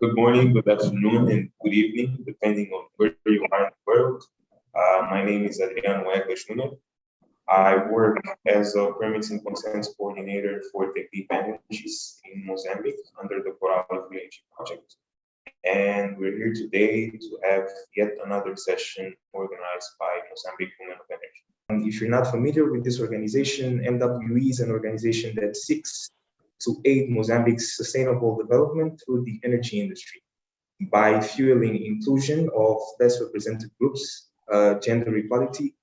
Good morning, good afternoon, and good evening, depending on where you are in the world. My name is Adriano, Júnior. I work as a permits and consents coordinator for the ENERGIZED in Mozambique under the Coral LNG project. And we're here today to have yet another session organized by Mozambique Women of Energy. And if you're not familiar with this organization, MWE is an organization that seeks to aid Mozambique's sustainable development through the energy industry by fueling inclusion of less represented groups, gender equality,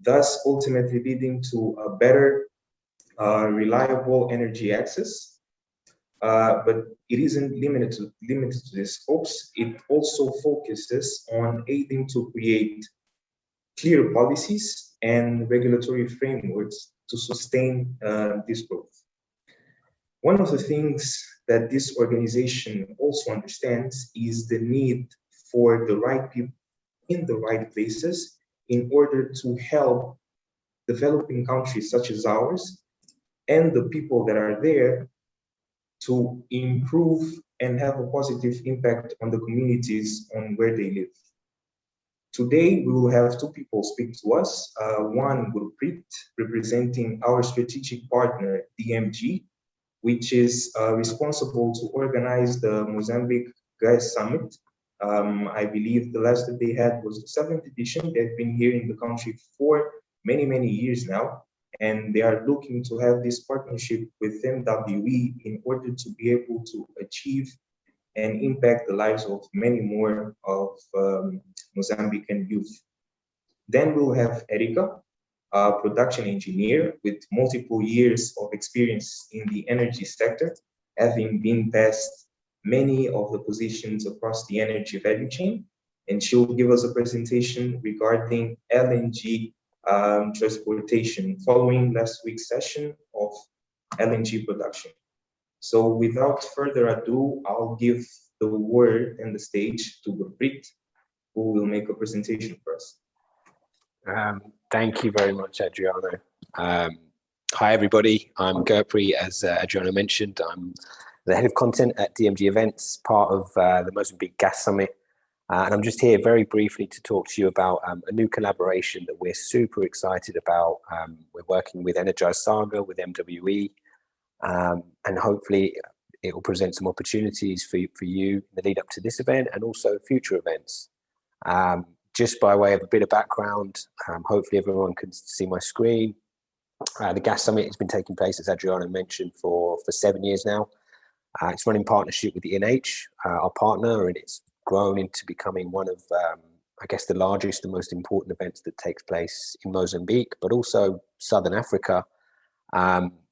thus ultimately leading to a better, reliable energy access. But it isn't limited to these scopes. It also focuses on aiding to create clear policies and regulatory frameworks to sustain this growth. One of the things that this organization also understands is the need for the right people in the right places in order to help developing countries such as ours and the people that are there to improve and have a positive impact on the communities on where they live. Today, we will have two people speak to us. One, Gurpreet, representing our strategic partner, DMG, which is responsible to organize the Mozambique Gas Summit. I believe the last that they had was the 7th edition. They've been here in the country for many, many years now, and they are looking to have this partnership with MWE in order to be able to achieve and impact the lives of many more of Mozambican youth. Then we'll have Erika, a production engineer with multiple years of experience in the energy sector, having been past many of the positions across the energy value chain. And she'll give us a presentation regarding LNG transportation following last week's session of LNG production. So without further ado, I'll give the word and the stage to Gurpreet, who will make a presentation for us. Thank you very much, Adriano. Hi, everybody. I'm Gurpreet, as Adriano mentioned. I'm the head of content at DMG Events, part of the Mozambique Gas Summit. And I'm just here very briefly to talk to you about a new collaboration that we're super excited about. We're working with ENERGIZED SAGA, with MWE, and hopefully it will present some opportunities for you in the lead up to this event and also future events. Just by way of a bit of background, hopefully everyone can see my screen. The Gas Summit has been taking place, as Adriano mentioned, for 7 years now. It's run in partnership with ENH, our partner, and it's grown into becoming one of, I guess, the largest and most important events that takes place in Mozambique, but also Southern Africa.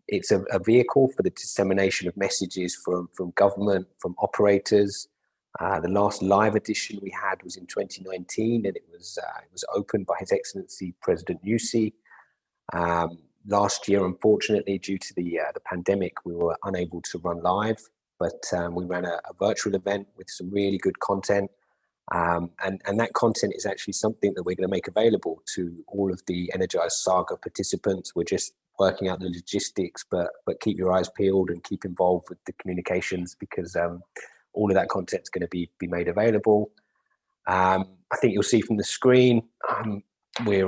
It's a vehicle for the dissemination of messages from government, from operators. The last live edition we had was in 2019, and it was opened by His Excellency President Nyusi. Last year, unfortunately, due to the pandemic, we were unable to run live, but we ran a virtual event with some really good content. And that content is actually something that we're going to make available to all of the ENERGIZED SAGA participants. We're just working out the logistics, but keep your eyes peeled and keep involved with the communications, because all of that content is going to be made available. I think you'll see from the screen, we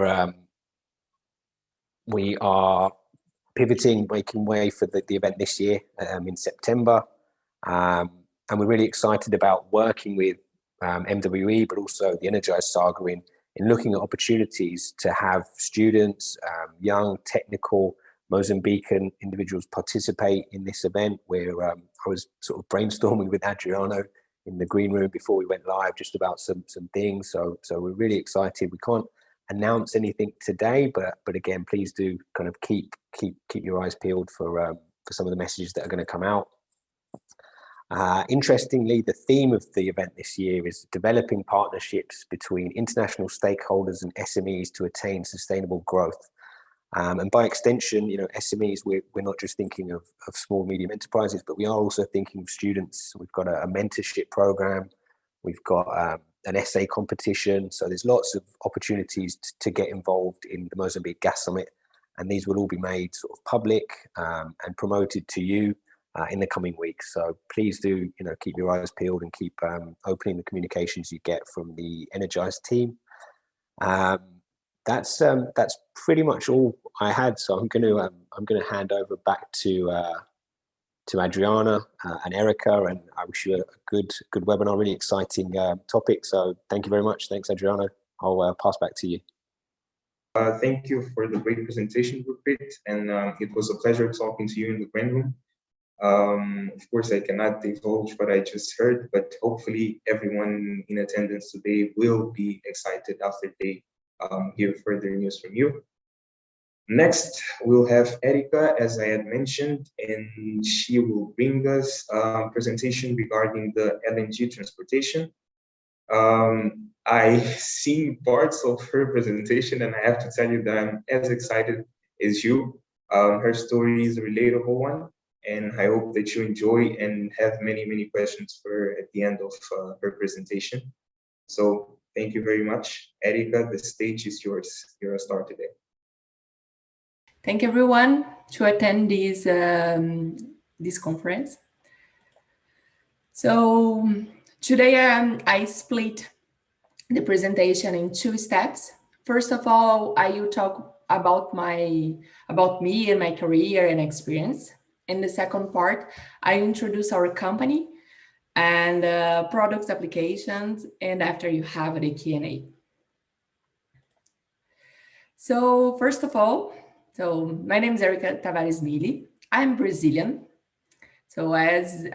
are pivoting, making way for the event this year in September. And we're really excited about working with MWE, but also the ENERGIZED SAGA in looking at opportunities to have students, young, technical Mozambican individuals participate in this event, where I was sort of brainstorming with Adriano in the green room before we went live just about some things. So we're really excited. We can't announce anything today, but again, please do kind of keep your eyes peeled for some of the messages that are going to come out. Interestingly, the theme of the event this year is developing partnerships between international stakeholders and SMEs to attain sustainable growth. And by extension, SMEs, we're not just thinking of small, medium enterprises, but we are also thinking of students. We've got a mentorship program. We've got an essay competition. So there's lots of opportunities to get involved in the Mozambique Gas Summit. And these will all be made sort of public and promoted to you in the coming weeks. So please do, keep your eyes peeled and keep opening the communications you get from the Energized team. That's pretty much all I had. So I'm gonna hand over back to Adriana and Erika, and I wish you a good webinar, really exciting topic. So thank you very much. Thanks, Adriano. I'll pass back to you. Thank you for the great presentation, Gurpreet, and it was a pleasure talking to you in the green room. Of course, I cannot divulge what I just heard, but hopefully everyone in attendance today will be excited after they hear further news from you. Next, we'll have Erika, as I had mentioned, and she will bring us a presentation regarding the LNG transportation. I've seen parts of her presentation, and I have to tell you that I'm as excited as you. Her story is a relatable one, and I hope that you enjoy and have many, many questions for her at the end of her presentation. So thank you very much. Erika, the stage is yours. You're a star today. Thank you, everyone, to attend this conference. So today I split the presentation in 2 steps. First of all, I will talk about me and my career and experience. In the second part, I introduce our company and products, applications, and after you have the Q&A. So first of all, my name is Erika Tavares. I'm Brazilian. So as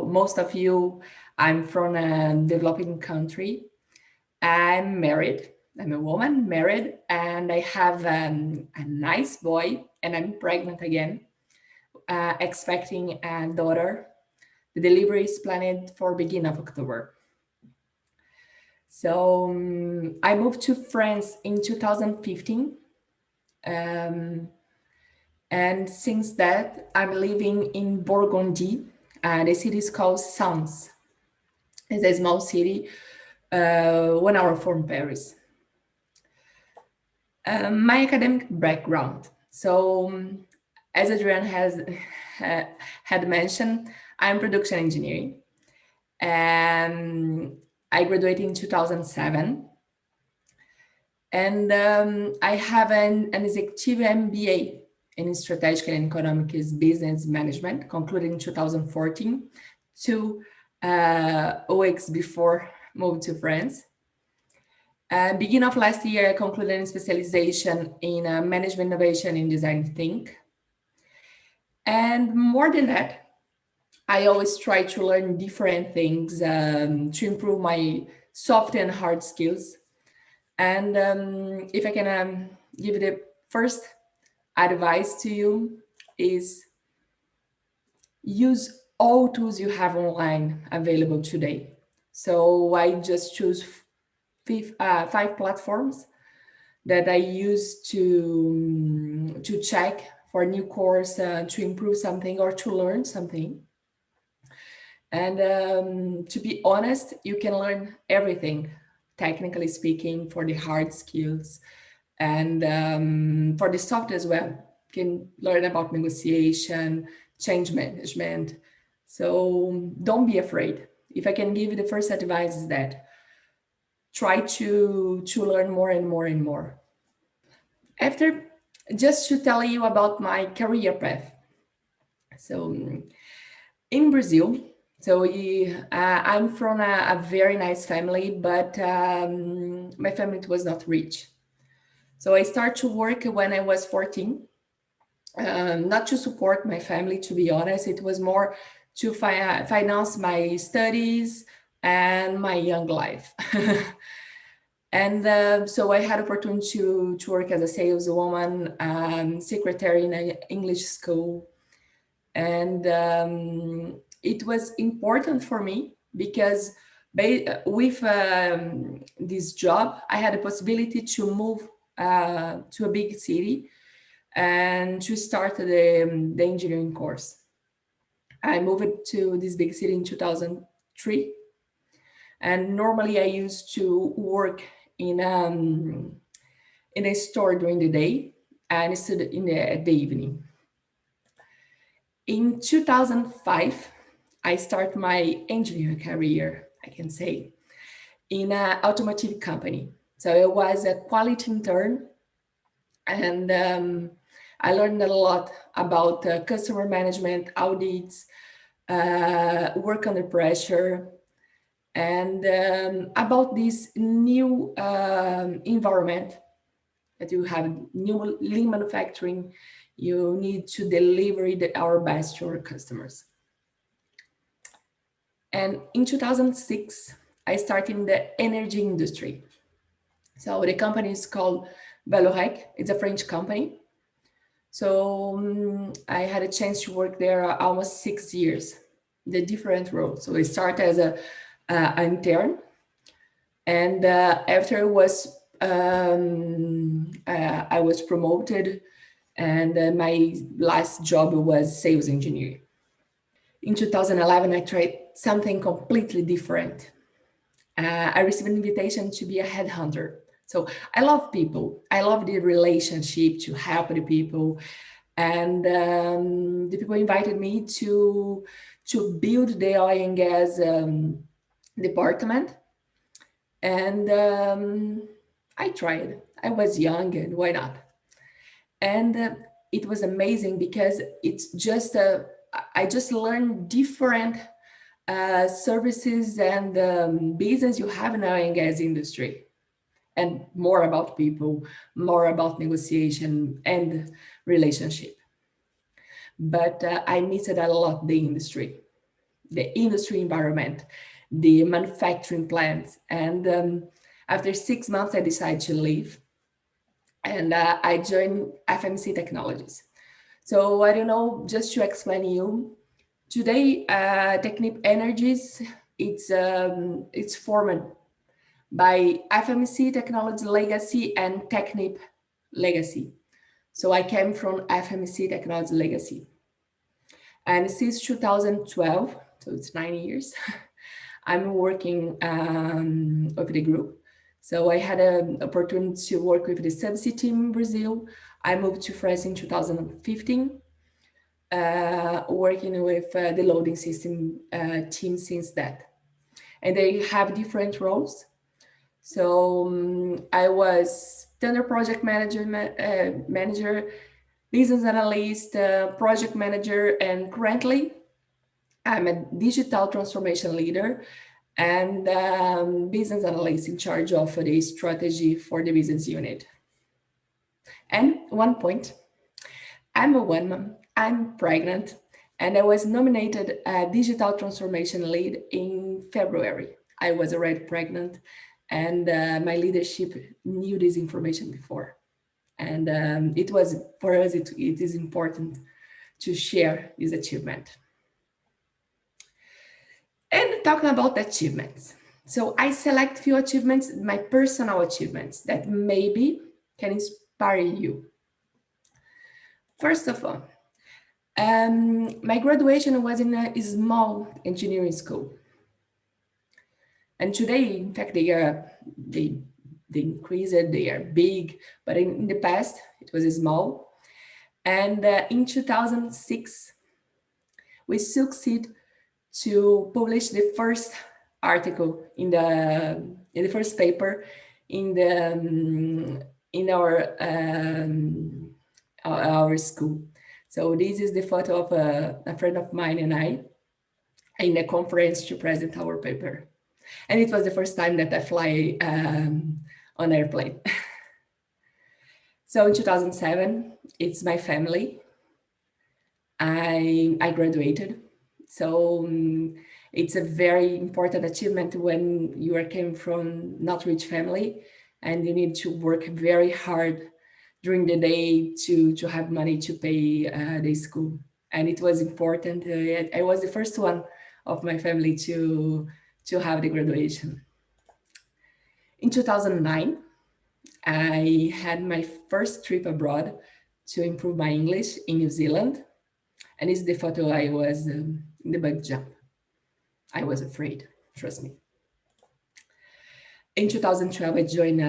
most of you, I'm from a developing country. I'm married. I'm a woman, married, and I have a nice boy, and I'm pregnant again, expecting a daughter. The delivery is planned for beginning of October. So I moved to France in 2015. And since that, I'm living in Burgundy. The city is called Sens. It's a small city, 1 hour from Paris. My academic background. So as Adriano had mentioned, I'm production engineering. And I graduated in 2007. And I have an executive MBA in strategic and economic business management, concluded in 2014, 2 weeks before moving to France. Beginning of last year, I concluded a specialization in management innovation in design think. And more than that, I always try to learn different things to improve my soft and hard skills. And if I can give the first advice to you is use all tools you have online available today. So I just choose 5 platforms that I use to check for a new course, to improve something or to learn something. And to be honest, you can learn everything, technically speaking, for the hard skills. And for the soft as well, you can learn about negotiation, change management. So don't be afraid. If I can give you the first advice is that try to learn more and more and more. After, just to tell you about my career path. So in Brazil, I'm from a very nice family, but my family was not rich. So I started to work when I was 14, not to support my family, to be honest. It was more to finance my studies and my young life. And so I had opportunity to work as a saleswoman, secretary in an English school. And it was important for me because with this job, I had a possibility to move to a big city and to start the engineering course. I moved to this big city in 2003. And normally I used to work in a store during the day and study at the evening. In 2005, I start my engineering career, I can say, in an automotive company. So I was a quality intern, and I learned a lot about customer management, audits, work under pressure, and about this new environment that you have, new lean manufacturing. You need to deliver our best to our customers. And in 2006, I started in the energy industry. So the company is called Valorec. It's a French company. So I had a chance to work there almost 6 years, the different roles. So I started as an intern, and after I was promoted, and my last job was sales engineer. In 2011, I tried something completely different. I received an invitation to be a headhunter. So I love people. I love the relationship, to help the people. And the people invited me to build the oil and gas department. And I tried. I was young, and why not? And it was amazing because it's just I just learned different services and business you have in the oil and gas industry, and more about people, more about negotiation and relationship. But I missed a lot the industry environment, the manufacturing plants. And after 6 months, I decided to leave, and I joined FMC Technologies. So I don't know, just to explain you, today Technip Energies, it's formed by FMC Technology Legacy and Technip Legacy. So I came from FMC Technology Legacy. And since 2012, so it's 9 years, I'm working with the group. So I had an opportunity to work with the subsea team in Brazil. I moved to France in 2015, working with the loading system team since that. And they have different roles. So I was tender project manager, business analyst, project manager, and currently I'm a digital transformation leader and business analyst in charge of the strategy for the business unit. And one point, I'm a woman, I'm pregnant, and I was nominated a digital transformation lead in February. I was already pregnant, and my leadership knew this information before. And it was, for us, it is important to share this achievement. And talking about achievements. So I select few achievements, my personal achievements that maybe can inspire you. First of all, my graduation was in a small engineering school. And today, in fact, they increased, they are big, but in the past, it was small. And in 2006, we succeeded to publish the first article in the first paper in our school. So this is the photo of a friend of mine and I in a conference to present our paper. And it was the first time that I fly on airplane. So in 2007, it's my family. I graduated. So it's a very important achievement when you came from not rich family and you need to work very hard during the day to have money to pay the school. And it was important. I was the first one of my family to have the graduation. In 2009, I had my first trip abroad to improve my English in New Zealand. And it's the photo I was in the bug jump. I was afraid, trust me. In 2012, I joined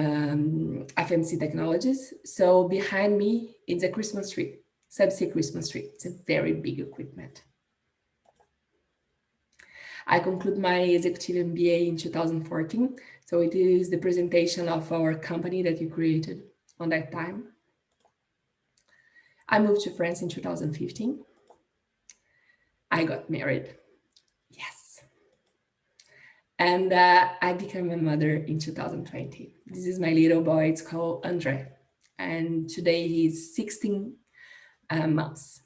FMC Technologies. So behind me is a Christmas tree. subsea Christmas tree. It's a very big equipment. I conclude my executive MBA in 2014. So it is the presentation of our company that you created on that time. I moved to France in 2015. I got married. Yes. And I became a mother in 2020. This is my little boy. It's called Andre. And today he's 16 months.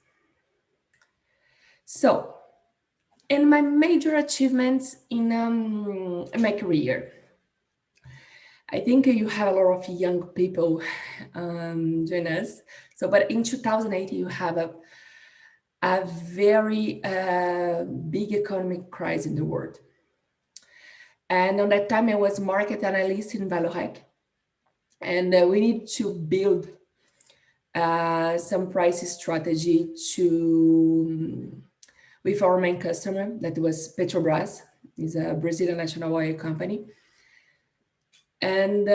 So, and my major achievements in my career. I think you have a lot of young people join us. So, but in 2008, you have a very big economic crisis in the world. And on that time, I was market analyst in Valorec. And we need to build some pricing strategy with our main customer, that was Petrobras, is a Brazilian national oil company. And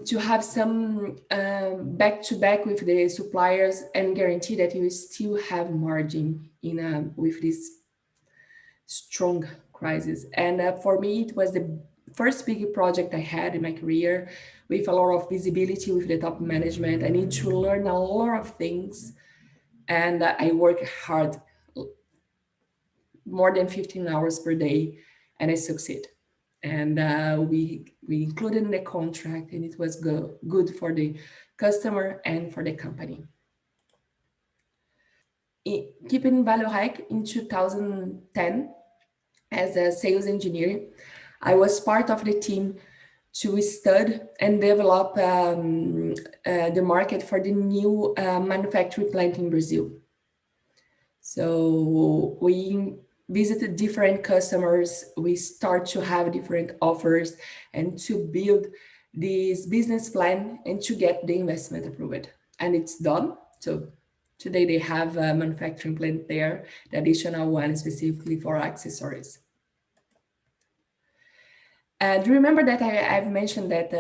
to have some back-to-back with the suppliers and guarantee that you still have margin with this strong crisis. And for me, it was the first big project I had in my career with a lot of visibility with the top management. I need to learn a lot of things, and I work hard, more than 15 hours per day, and I succeed. And we included in the contract, and it was good for the customer and for the company. Keeping Valorec in 2010 as a sales engineer, I was part of the team to study and develop the market for the new manufacturing plant in Brazil. So we visited different customers, we start to have different offers and to build this business plan and to get the investment approved. And it's done. So today they have a manufacturing plant there, the additional one specifically for accessories. Do you remember that I've mentioned that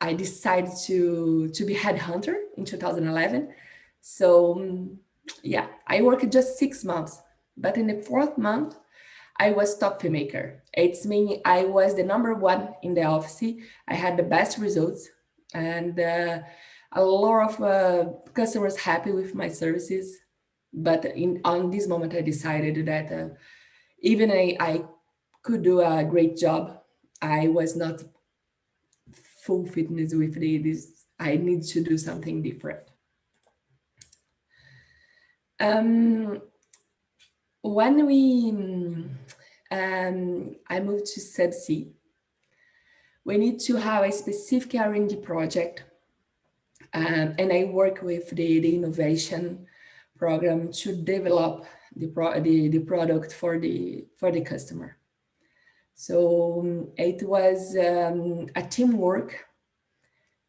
I decided to be headhunter in 2011? So yeah, I worked just 6 months, but in the 4th month, I was top filmmaker. It's meaning I was the #1 in the office. I had the best results, and a lot of customers happy with my services. But on this moment, I decided that even I could do a great job, I was not full fitness with this. I need to do something different. When I moved to subsea, we need to have a specific R&D project, and I work with the innovation program to develop the product for the customer. So it was a teamwork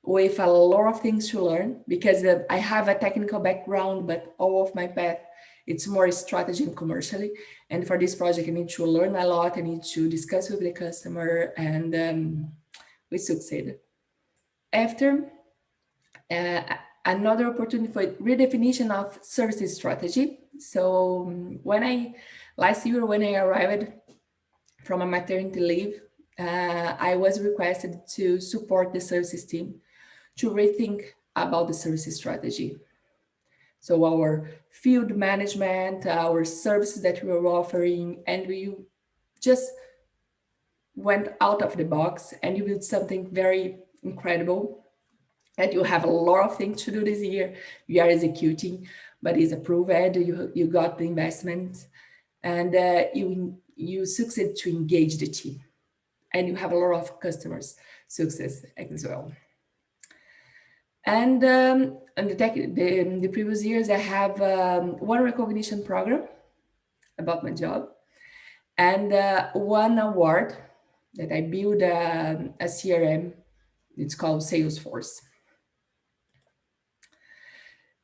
with a lot of things to learn, because I have a technical background, but all of my path, it's more strategy and commercially. And for this project, I need to learn a lot. I need to discuss with the customer, and we succeeded. After another opportunity for redefinition of services strategy. So last year when I arrived from a maternity leave, I was requested to support the services team to rethink about the services strategy. So our field management, our services that we were offering, and we just went out of the box and you built something very incredible. And you have a lot of things to do this year. You are executing, but it's approved. You got the investment, and you succeed to engage the team, and you have a lot of customers success as well. And the previous years, I have one recognition program about my job, and one award that I built a CRM. It's called Salesforce.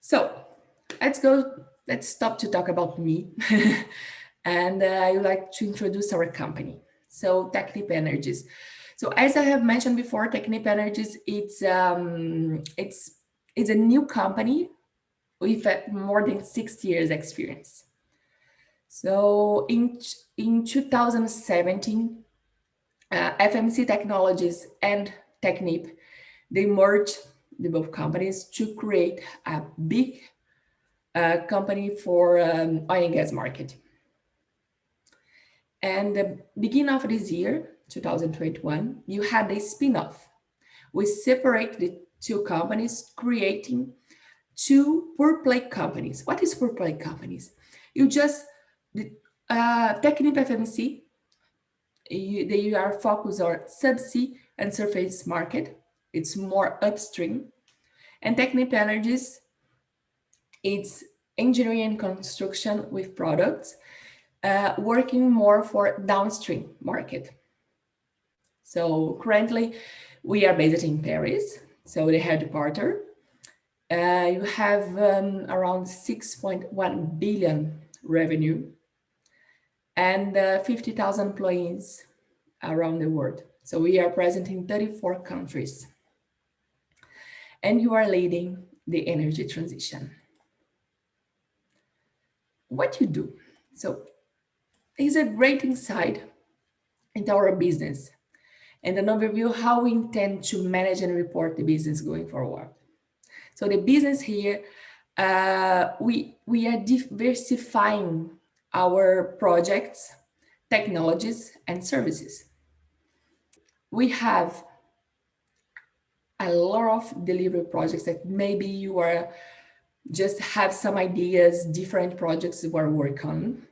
So let's stop to talk about me. And I would like to introduce our company. So Technip Energies. So as I have mentioned before, Technip Energies, it's a new company with more than 60 years experience. So in 2017, FMC Technologies and Technip, they merged the both companies to create a big company for oil and gas market. And the beginning of this year, 2021, you had a spin-off. We separate the two companies, creating two pure play companies. What is pure play companies? You just, Technip FMC, they are focused on subsea and surface market. It's more upstream. And Technip Energies, it's engineering and construction with products, working more for downstream market. So currently we are based in Paris, so the headquarters. You have around 6.1 billion revenue and 50,000 employees around the world. So we are present in 34 countries. And you are leading the energy transition. What you do? So it's a great insight into our business and an overview how we intend to manage and report the business going forward. So the business here, we are diversifying our projects, technologies, and services. We have a lot of delivery projects that maybe you are just have some ideas, different projects you are working on.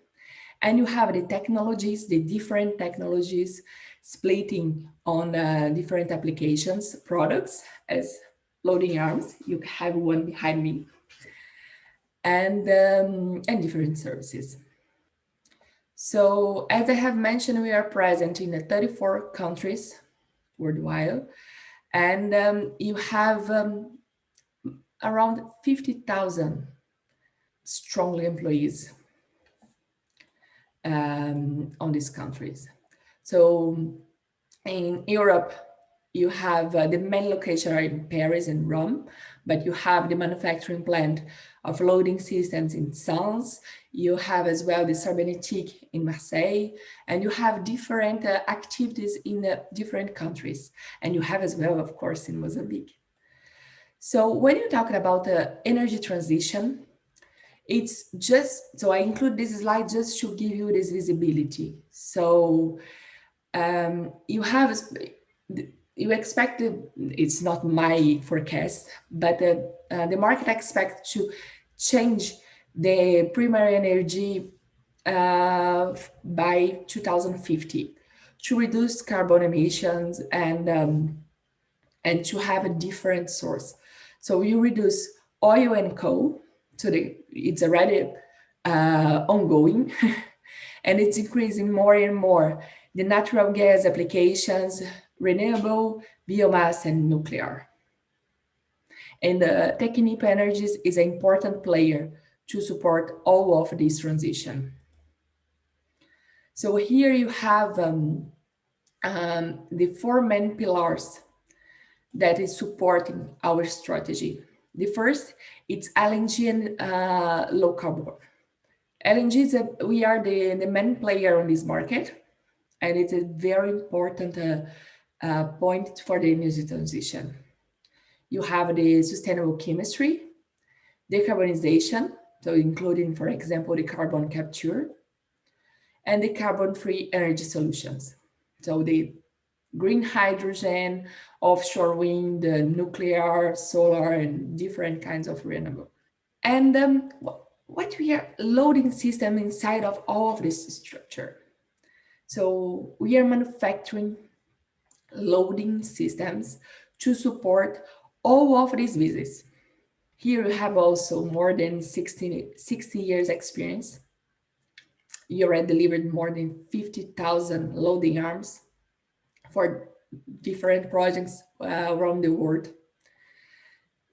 And you have the technologies, the different technologies splitting on different applications, products as loading arms. You have one behind me, and different services. So as I have mentioned, we are present in 34 countries worldwide, and you have around 50,000 strong employees on these countries. So in Europe, you have the main location are in Paris and Rome, but you have the manufacturing plant of loading systems in Sens. You have as well the cybernetic in Marseille, and you have different activities in different countries. And you have as well, of course, in Mozambique. So when you're talking about the energy transition, it's just, so I include this slide just to give you this visibility. So you have, you expect, it's not my forecast, but the market expects to change the primary energy by 2050 to reduce carbon emissions and to have a different source. So you reduce oil and coal, so it's already ongoing, and it's increasing more and more the natural gas applications, renewable, biomass, and nuclear. And Technip Energies is an important player to support all of this transition. So here you have the four main pillars that is supporting our strategy. The first, it's LNG and low carbon. LNG we are the main player on this market, and it's a very important point for the energy transition. You have the sustainable chemistry, decarbonization, so including, for example, the carbon capture, and the carbon-free energy solutions. So the green hydrogen, offshore wind, nuclear, solar, and different kinds of renewable. And what we are loading system inside of all of this structure. So we are manufacturing loading systems to support all of these business. Here you have also more than 60 years experience. You already delivered more than 50,000 loading arms for different projects around the world.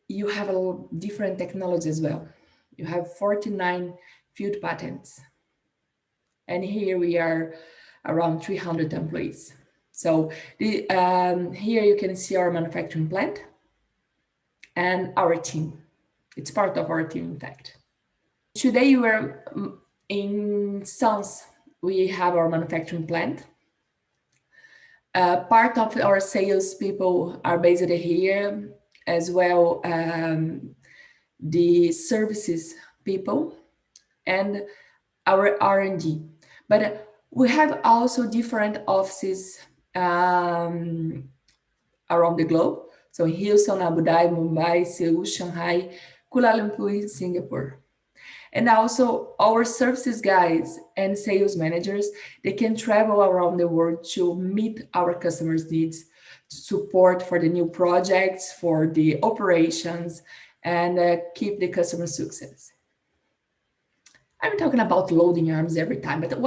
You have a different technology as well. You have 49 field patents. And here we are around 300 employees. So here you can see our manufacturing plant and our team. It's part of our team, in fact. Today we're in Sons. We have our manufacturing plant. Part of our sales people are based here, as well the services people and our R&D. But we have also different offices around the globe. So Houston, Abu Dhabi, Mumbai, Seoul, Shanghai, Kuala Lumpur, Singapore. And also our services guys and sales managers, they can travel around the world to meet our customers' needs, support for the new projects, for the operations, and keep the customer success. I'm talking about loading arms every time, but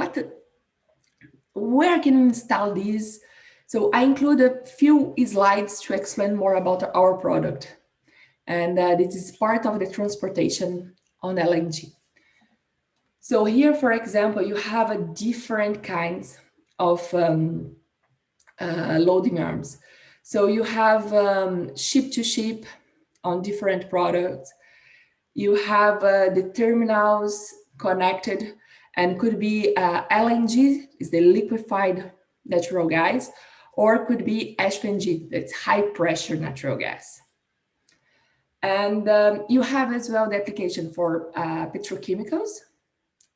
where can we install these? So I include a few slides to explain more about our product. And this is part of the transportation on LNG. So here, for example, you have a different kinds of loading arms. So you have ship to ship on different products. You have the terminals connected, and could be LNG, is the liquefied natural gas, or could be HPNG, that's high pressure natural gas. And you have as well the application for petrochemicals,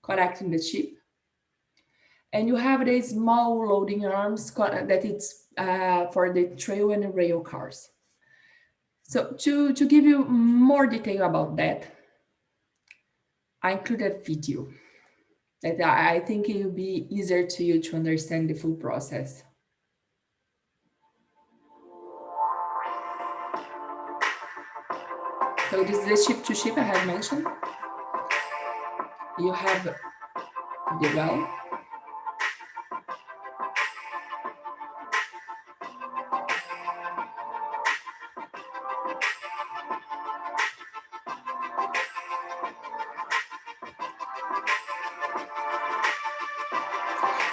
connecting the ship. And you have the small loading arms that it's for the trail and rail cars. So to give you more detail about that, I included a video that I think it will be easier to you to understand the full process. So this is the ship to ship I have mentioned. You have the well.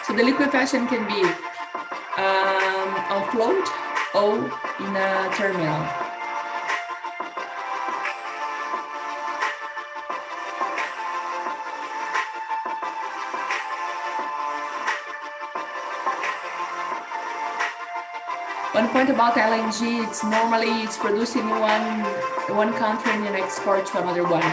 So the liquefaction can be on float or in a terminal. One point about LNG, it's normally produced in one country and then export to another one.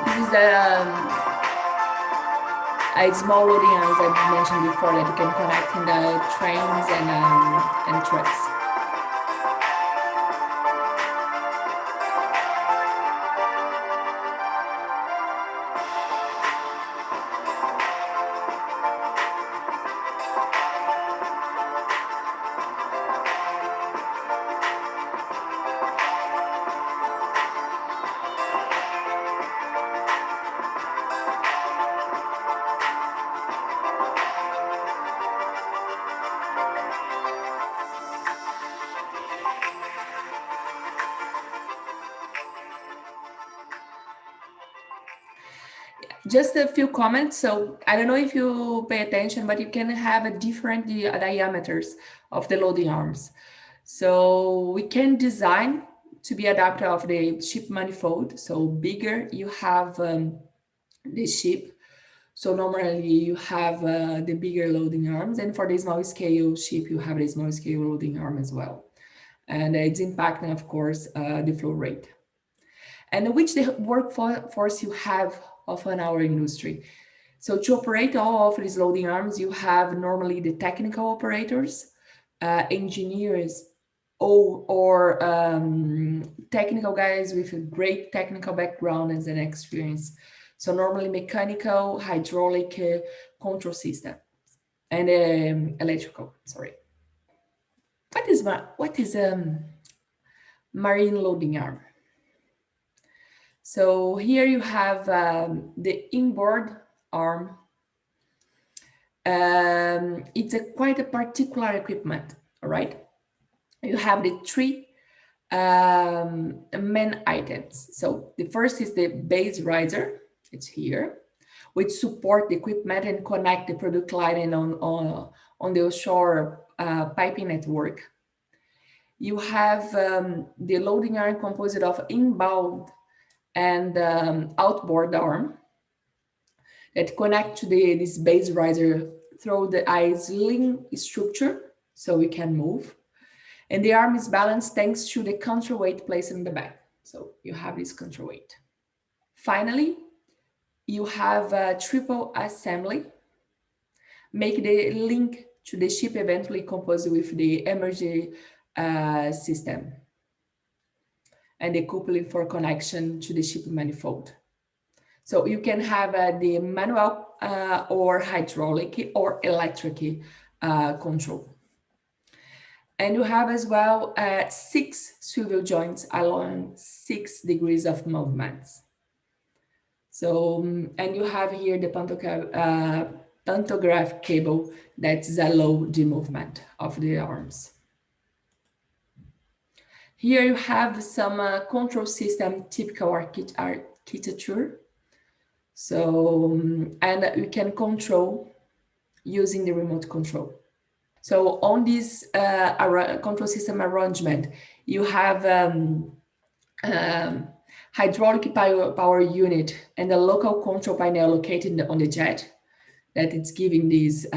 This is a small loading arms I mentioned before that you can connect in the trains and trucks. Just a few comments. So I don't know if you pay attention, but you can have a different diameters of the loading arms. So we can design to be adapted of the ship manifold. So bigger you have the ship, So normally you have the bigger loading arms, and for the small scale ship, you have the small scale loading arm as well. And it's impacting, of course, the flow rate. And which the workforce you have of our industry. So to operate all of these loading arms, you have normally the technical operators, engineers, or technical guys with a great technical background and an experience. So normally mechanical, hydraulic, control system, and electrical. Sorry. What is marine loading arm? So here you have the inboard arm. It's quite a particular equipment, all right? You have the three main items. So the first is the base riser, it's here, which support the equipment and connect the product line and on the offshore piping network. You have the loading arm composed of inbound and outboard arm that connect to this base riser through the isling structure so we can move. And the arm is balanced thanks to the counterweight placed in the back. So you have this counterweight. Finally, you have a triple assembly, make the link to the ship eventually composed with the emergency system and the coupling for connection to the ship manifold. So you can have the manual or hydraulic or electric control. And you have as well 6 swivel joints along 6 degrees of movements. So, and you have here the pantograph cable that's allow the movement of the arms. Here you have some control system typical architecture. So, and you can control using the remote control. So on this control system arrangement, you have hydraulic power unit and a local control panel located on the jet that it's giving this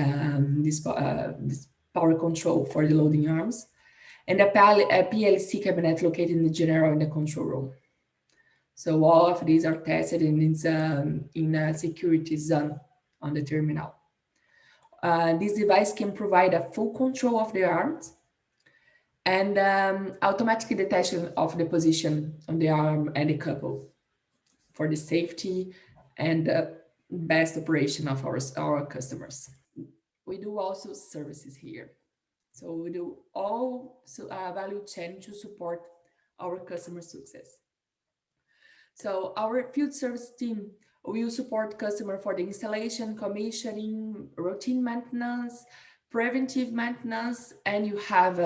power control for the loading arms, and a PLC cabinet located in the general and the control room. So all of these are tested and it's in a security zone on the terminal. This device can provide a full control of the arms and automatic detection of the position on the arm and the couple for the safety and best operation of our customers. We do also services here. So we do all value chain to support our customer success. So our field service team will support customer for the installation, commissioning, routine maintenance, preventive maintenance, and you have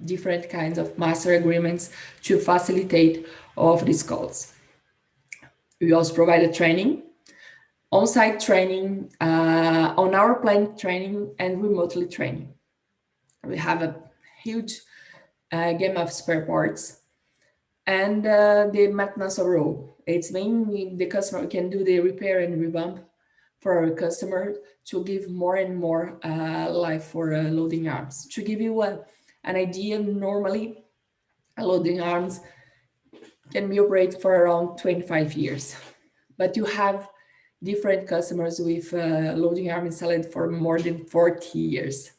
different kinds of master agreements to facilitate all of these calls. We also provide a training, on-site training, on our plant training, and remotely training. We have a huge game of spare parts and the maintenance overall. It's mainly the customer can do the repair and revamp for our customer to give more and more life for loading arms. To give you an idea, normally loading arms can be operated for around 25 years, but you have different customers with loading arm installed for more than 40 years.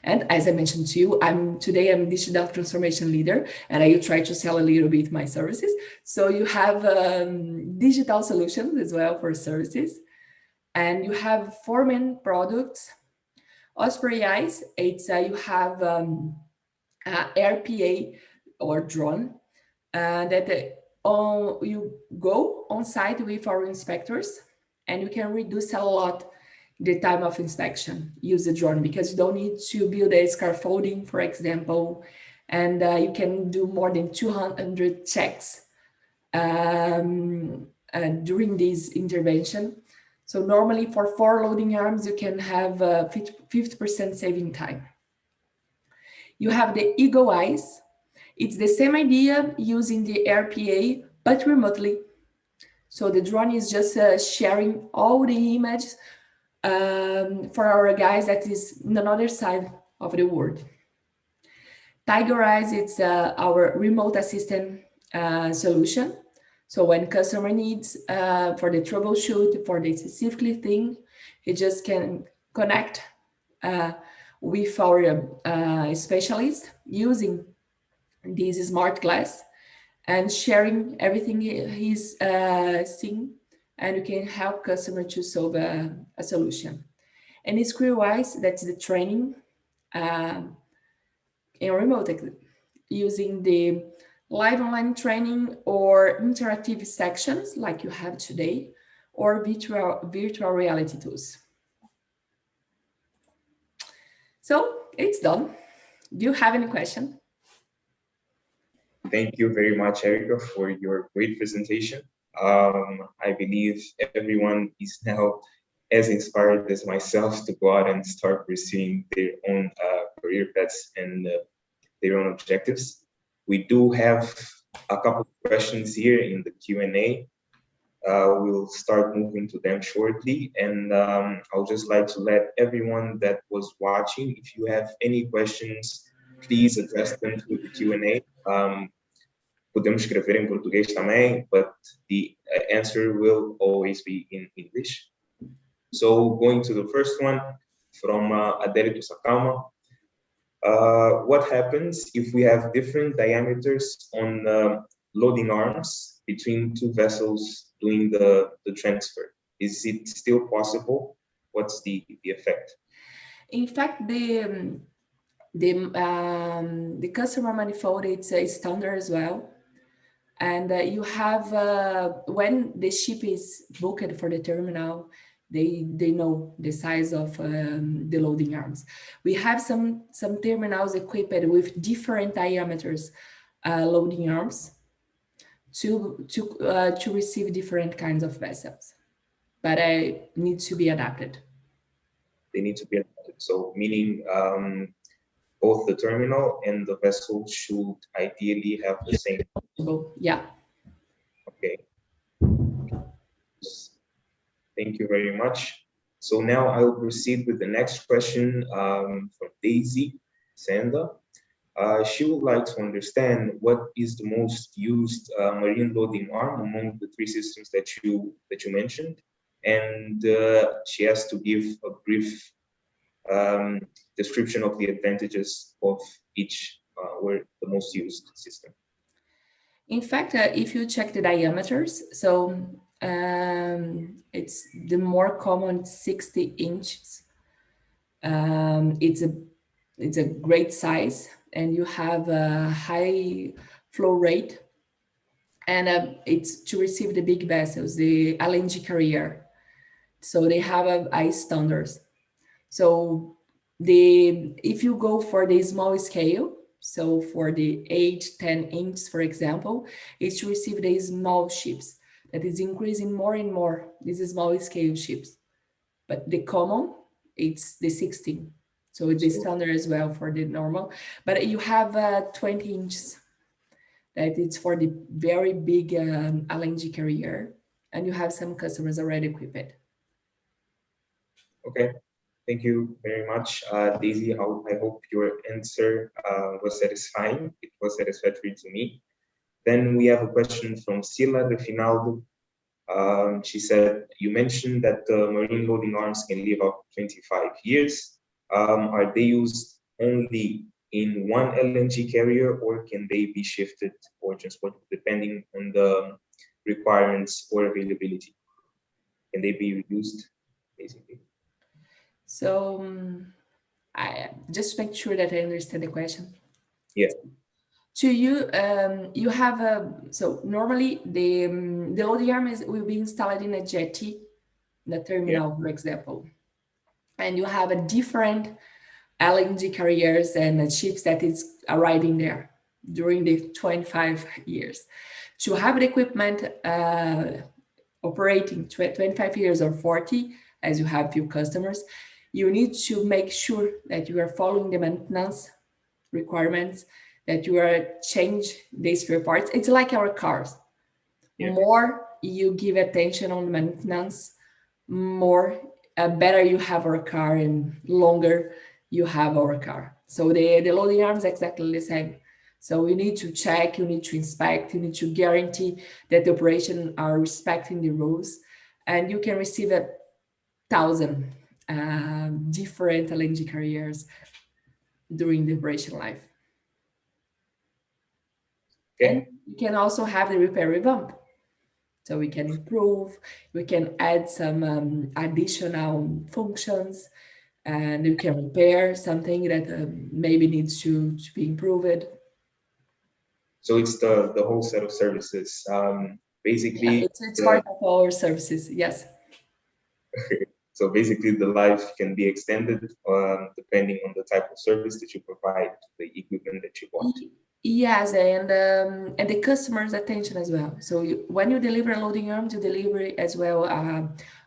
And as I mentioned to you, today I'm digital transformation leader, and I try to sell a little bit my services. So you have digital solutions as well for services, and you have 4 main products. Osprey Eyes, it's you have RPA or drone that you go on site with our inspectors, and you can reduce a lot the time of inspection, use the drone, because you don't need to build a scaffolding, for example, and you can do more than 200 checks during this intervention. So normally for 4 loading arms, you can have 50% saving time. You have the Eagle Eyes. It's the same idea using the RPA, but remotely. So the drone is just sharing all the images for our guys that is on another side of the world. Tiger Eyes, it's our remote assistant solution. So when customer needs for the troubleshoot, for the specific thing, he just can connect with our specialist using this smart glass and sharing everything he's seeing, and you can help customer to solve a solution. And skill-wise, that's the training in remote, using the live online training or interactive sections like you have today, or virtual reality tools. So it's done. Do you have any question? Thank you very much, Erika, for your great presentation. I believe everyone is now as inspired as myself to go out and start pursuing their own career paths and their own objectives. We do have a couple of questions here in the Q&A. We'll start moving to them shortly, and I'll just like to let everyone that was watching, if you have any questions, please address them through the Q&A. Podemos escrever em português também, but the answer will always be in English. So going to the first one from Adriano. What happens if we have different diameters on loading arms between two vessels doing the transfer? Is it still possible? What's the effect? In fact, the customer manifold, it's a standard as well. And you have, when the ship is booked for the terminal, they know the size of the loading arms. We have some terminals equipped with different diameters loading arms to receive different kinds of vessels, but need to be adapted. They need to be adapted. So meaning both the terminal and the vessel should ideally have the same. Yeah. Okay. Thank you very much. So now I will proceed with the next question from Daisy Sanda. She would like to understand what is the most used marine loading arm among the three systems that you mentioned, and she has to give a brief description of the advantages of each or the most used system. In fact, if you check the diameters, so it's the more common 60 inches. It's a great size, and you have a high flow rate, and it's to receive the big vessels, the LNG carrier. So they have a standards. So if you go for the small scale, so for the 8-10 inches, for example, it's to receive the small ships. That is increasing more and more, these small scale ships. But the common, it's the 16. So it's a standard as well for the normal. But you have 20 inches, that it's for the very big LNG carrier. And you have some customers already equipped. Okay. Thank you very much, Daisy. I hope your answer was satisfying. It was satisfactory to me. Then we have a question from Sila Refinaldo. She said, you mentioned that the marine loading arms can live up to 25 years. Are they used only in one LNG carrier, or can they be shifted or transported depending on the requirements or availability? Can they be reused, basically? So I just make sure that I understand the question. Yeah. To you, you have so normally the loading arm will be installed in a jetty, the terminal, for example, and you have a different LNG carriers and ships that is arriving there during the 25 years. To have the equipment operating 25 years or 40, as you have few customers, you need to make sure that you are following the maintenance requirements, that you are change these spare parts. It's like our cars. More you give attention on maintenance, more better you have our car and longer you have our car. So the loading arm is exactly the same. So you need to check, you need to inspect, you need to guarantee that the operation are respecting the rules, and you can receive 1,000 different LNG carriers during the operation life. Okay. And you can also have the repair revamp. So we can improve, we can add some additional functions, and you can repair something that maybe needs to be improved. So it's the whole set of services. Basically, yeah, it's part of our services, yes. So basically, the life can be extended depending on the type of service that you provide, the equipment that you want. Yes, and the customer's attention as well. So when you deliver loading arms, you deliver as well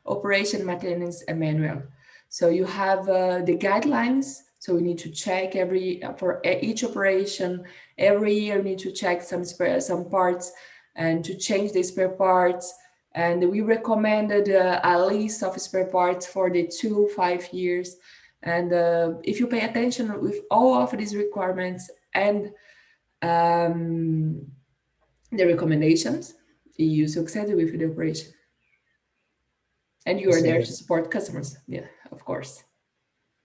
operation maintenance manual. So you have the guidelines. So we need to check for each operation every year. We need to check some parts and to change the spare parts. And we recommended a list of spare parts for the 2-5 years. And if you pay attention with all of these requirements and the recommendations, you succeed with the operation. And you are there to support customers. Yeah, of course.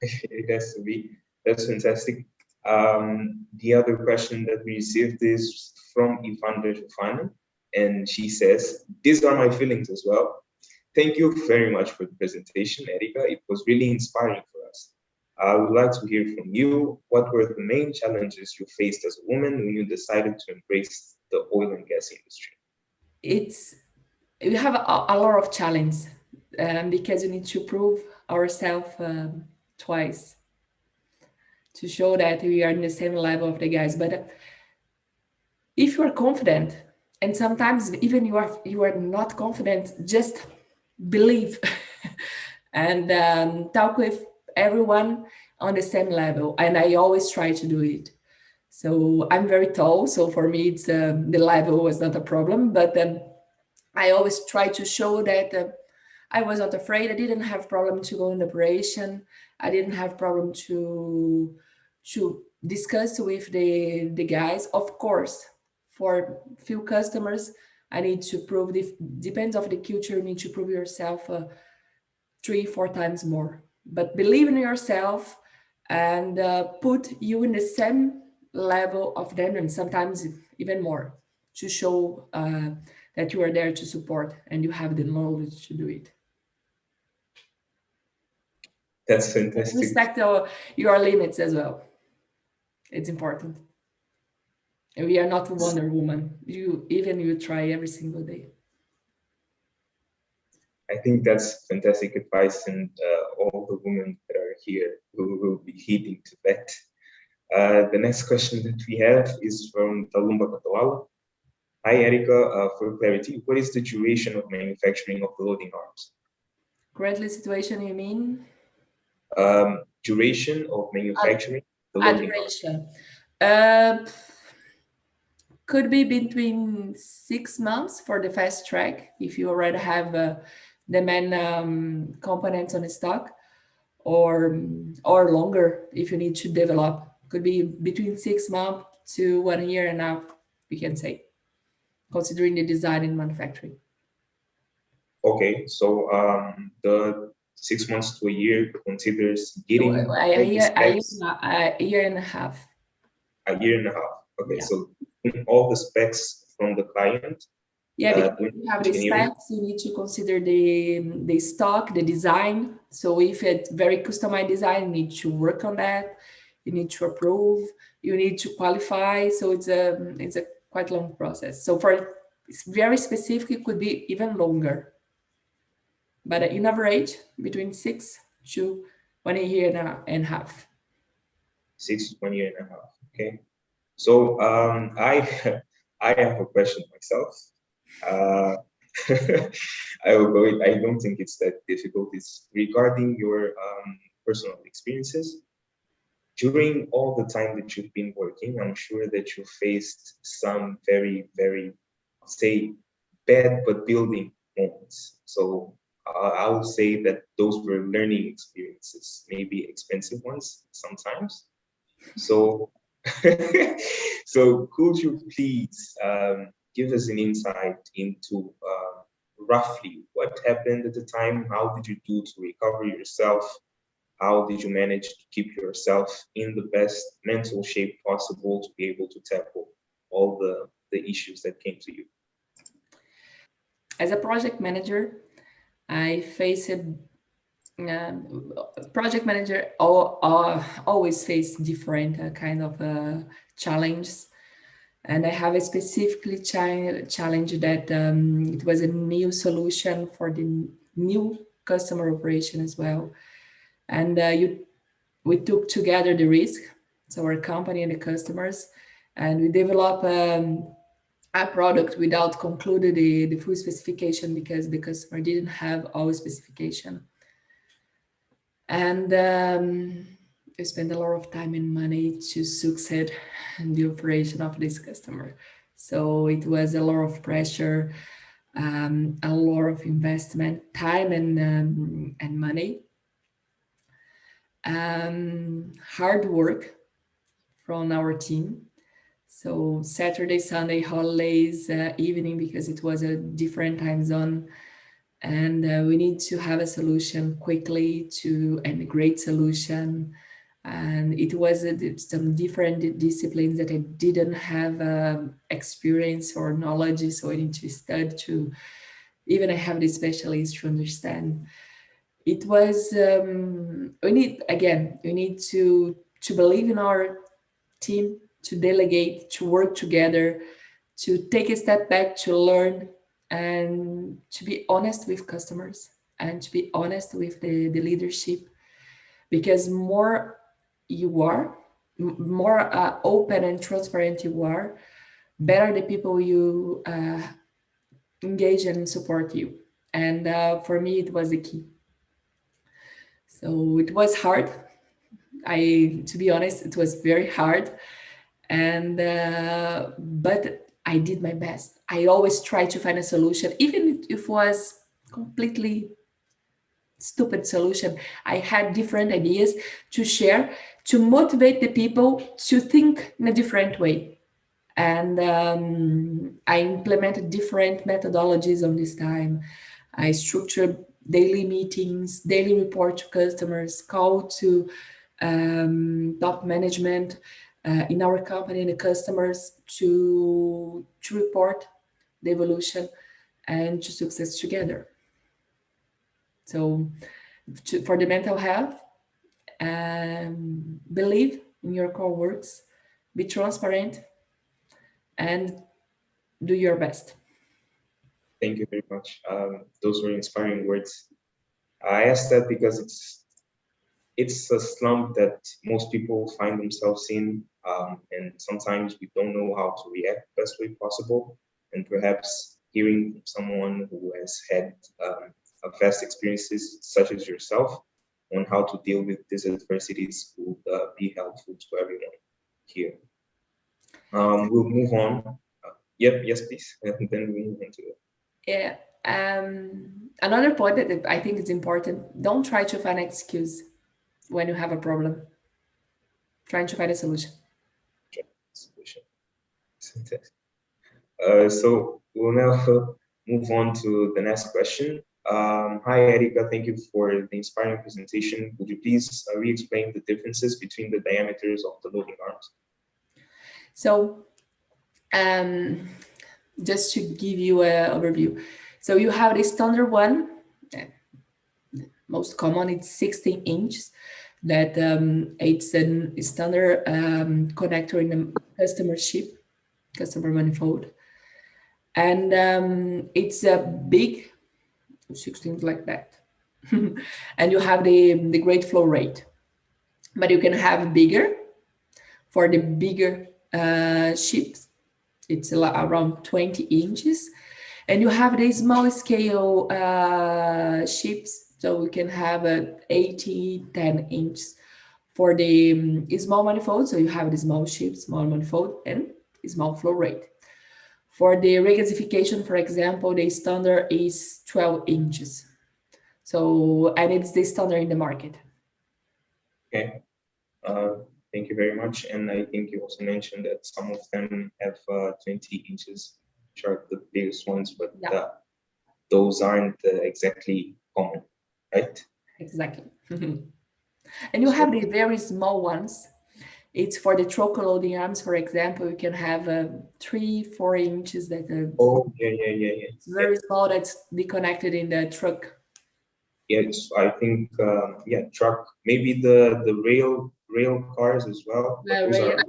It has to be. That's fantastic. The other question that we received is from Ivandra Jufana, and she says, "These are my feelings as well. Thank you very much for the presentation, Erika. It was really inspiring for us. I would like to hear from you. What were the main challenges you faced as a woman when you decided to embrace the oil and gas industry?" We have a lot of challenges because we need to prove ourselves twice to show that we are in the same level of the guys. But if you are confident, and sometimes even you are not confident, just believe and talk with everyone on the same level. And I always try to do it. So I'm very tall, so for me it's the level was not a problem, but I always try to show that I was not afraid. I didn't have problem to go in operation. I didn't have problem to discuss with the guys. Of course, for few customers, I need to prove, depends of the culture, you need to prove yourself 3-4 times more. But believe in yourself and put you in the same level of them, and sometimes even more, to show that you are there to support and you have the knowledge to do it. That's fantastic. Respect your limits as well. It's important. And we are not Wonder Woman. You try every single day. I think that's fantastic advice, and all the women that are here who will be heeding to that. The next question that we have is from Talumba Katawala. Hi, Erika. For clarity, what is the duration of manufacturing of the loading arms? Currently situation, you mean? Duration of manufacturing the loading duration. Could be between 6 months for the fast track, if you already have the main components on stock, or longer if you need to develop. Could be between 6 months to 1 year and a half, we can say, considering the design and manufacturing. Okay, so the 6 months to a year considers getting a year and a half. A year and a half. Okay, Yeah. so all the specs from the client. Yeah, because you have the specs, you need to consider the stock, the design. So if it's very customized design, you need to work on that. You need to approve. You need to qualify. So it's a quite long process. So for very specific, it could be even longer. But in average, between 6 to 1 year and a half. 6 to 1 year and a half. Okay. So I have a question myself. I will go. I don't think it's that difficult. It's regarding your personal experiences. During all the time that you've been working, I'm sure that you faced some very, very, say, bad but building moments. So I would say that those were learning experiences, maybe expensive ones sometimes. So, so could you please give us an insight into roughly what happened at the time? How did you do to recover yourself? How did you manage to keep yourself in the best mental shape possible to be able to tackle all the issues that came to you? As a project manager, I faced project manager always face different kind of challenges, and I have a specifically challenge that it was a new solution for the new customer operation as well, and we took together the risk, so our company and the customers, and we developed a product without concluded the full specification because the customer didn't have all specification. And we spent a lot of time and money to succeed in the operation of this customer. So it was a lot of pressure, a lot of investment, time and money, hard work from our team. So Saturday, Sunday, holidays, evening, because it was a different time zone. And we need to have a solution quickly and a great solution. And it was some different disciplines that I didn't have experience or knowledge. So I need to study to, even I have the specialists to understand. It was, we need to believe in our team, to delegate, to work together, to take a step back, to learn, and to be honest with customers and to be honest with the leadership, because more you are, more open and transparent you are, better the people you engage and support you. And for me, it was the key. So it was hard. To be honest, it was very hard. And but I did my best. I always try to find a solution, even if it was completely stupid solution. I had different ideas to share, to motivate the people to think in a different way. And I implemented different methodologies on this time. I structured daily meetings, daily report to customers, call to top management in our company and the customers to report the evolution and to success together. So for the mental health, believe in your core works, be transparent, and do your best. Thank you very much. Those were inspiring words. I asked that because it's a slump that most people find themselves in, and sometimes we don't know how to react the best way possible. And perhaps hearing from someone who has had vast experiences, such as yourself, on how to deal with these adversities would be helpful to everyone here. We'll move on. Yes, please. And then we move into it. Yeah. Another point that I think is important: don't try to find an excuse when you have a problem. Trying to find a solution. So we'll now move on to the next question. Hi, Erika. Thank you for the inspiring presentation. Would you please re-explain the differences between the diameters of the loading arms? So, just to give you an overview. So you have the standard one, most common, it's 16 inches. That it's a standard connector in a customer manifold. And it's a big 16 like that. And you have the great flow rate. But you can have bigger, for the bigger ships. It's around 20 inches. And you have the small scale ships. So we can have 10 inches for the small manifold. So you have the small ship, small manifold, and small flow rate. For the regasification, for example, the standard is 12 inches. So, and it's the standard in the market. Okay. Thank you very much. And I think you also mentioned that some of them have 20 inches, which are the biggest ones, but Yeah. Those aren't exactly common, right? Exactly. And you have the very small ones. It's for the truck loading arms, for example. You can have 3-4 inches that are it's very small, that's deconnected in the truck. Yes, I think truck, maybe the rail cars as well. But those are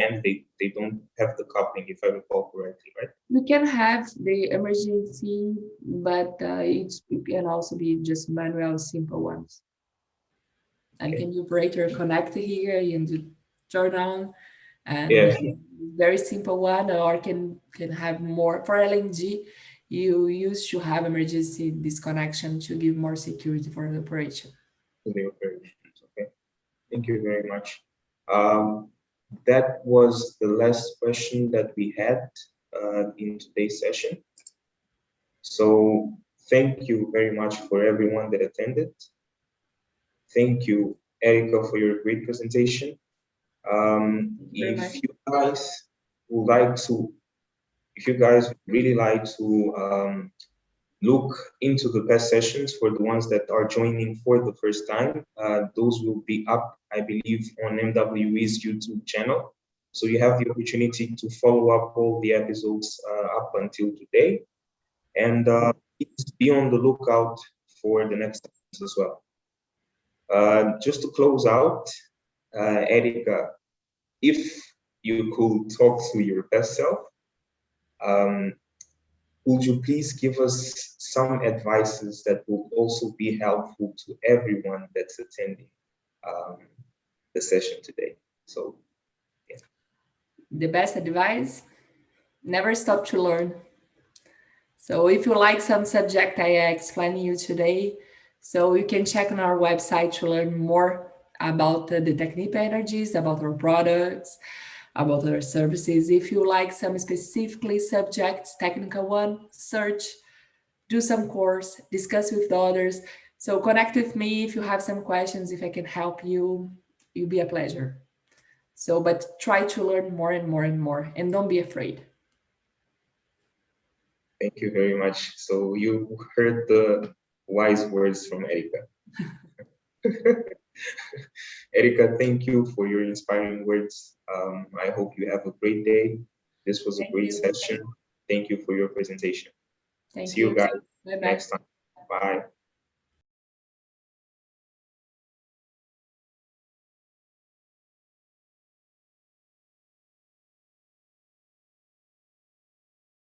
and they don't have the coupling, if I recall correctly, right? You can have the emergency, but it can also be just manual, simple ones. And can the operator connect here and turn on, and very simple one, or can have more for LNG. You used to have emergency disconnection to give more security for the operation. The operations, okay. Thank you very much. That was the last question that we had in today's session. So thank you very much for everyone that attended. Thank you, Erika, for your great presentation. If you guys would like to, if you guys really like to look into the past sessions for the ones that are joining for the first time, those will be up, I believe, on MWE's YouTube channel. So you have the opportunity to follow up all the episodes up until today. And please be on the lookout for the next episodes as well. Just to close out, Erika, if you could talk to your best self, would you please give us some advices that will also be helpful to everyone that's attending the session today? So, yeah. The best advice, never stop to learn. So if you like some subject I explained you today, so you can check on our website to learn more about the Technip Energies, about our products, about our services. If you like some specifically subjects, technical one, search, do some course, discuss with the others. So connect with me if you have some questions, if I can help you, it'll be a pleasure. So, but try to learn more and more and more, and don't be afraid. Thank you very much. So you heard the wise words from Erika. Erika, thank you for your inspiring words. I hope you have a great day. This was a great session. Thank you for your presentation. See you guys next time. Bye.